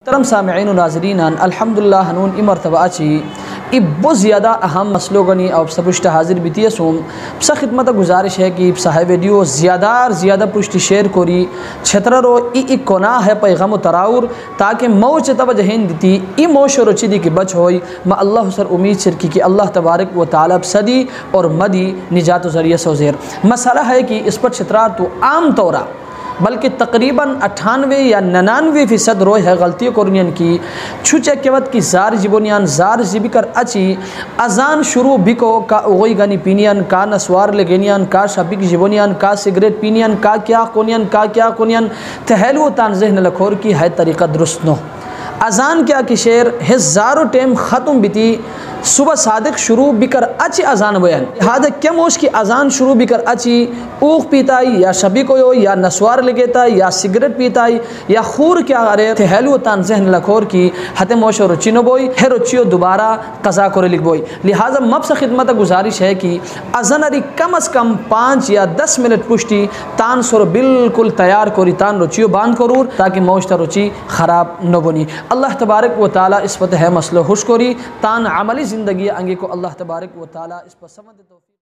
तरम सामईन नाज़रीन अल्हम्दुलिल्लाह हनून इमरतबा अच्छी बहुत ज़्यादा अहम मसलों गनी और सबुष्ट हाजिर बीती सोम सा खिदमत गुजारिश है कि साहे वीडियो ज़्यादा पुष्टि शेयर कोरी छतर रो ई कोना है पैगाम तराउर ताकि मौच तब जहन दीती ई मोश रुचिदी की बच होई मैं अल्लाह सर उम्मीद सिरकी कि अल्लाह तबारक व ताला सदी और मदी निजात ज़रिया सोज़ेर मसला है कि इस पर छतरा तो आम तौरा बल्कि तकरीबन 98 या 99% रोय है गलतियों कोरनियन की छुचे केवत की जार जिबोनियान जार जिबी कर अची अजान शुरू बिको का उगई गनी पीनियन का नस्वार लेगेनियन का शबिक जिबोनियन का सिगरेट पीनियन का क्या कोनियन तहलु तान जहन लखोर की है तरीक़ा दुरुस्त नो अजान क्या कि शेर हज़ारों टाइम ख़त्म बीती सुबह सादिक शुरू बिकर अच्छी अजान बयान हाद क्या मोश की अजान शुरू बिकर अच्छी ऊख पीताई या शबी को या नस्वार लगेता या सिगरेट पीताई या खूर क्या अरे तहलु तान जहन लखोर की हते मोश रुचिनो बोई है रुचियो दोबारा कज़ा करे लिख बोई। लिहाजा मबस खिदमत गुजारिश है कि अजन अरी कम अज़ कम 5 या 10 मिनट पुष्टि तान सुर बिल्कुल तैयार कोरी तान रुचियो बांध करूर ताकि मोश रुचि ख़राब न बनी। अल्लाह तबारक व ताला इस पर है मसलो खुश कोरी तान अमली ज़िंदगी आगे को अल्लाह तबारक व ताला इस पर समझ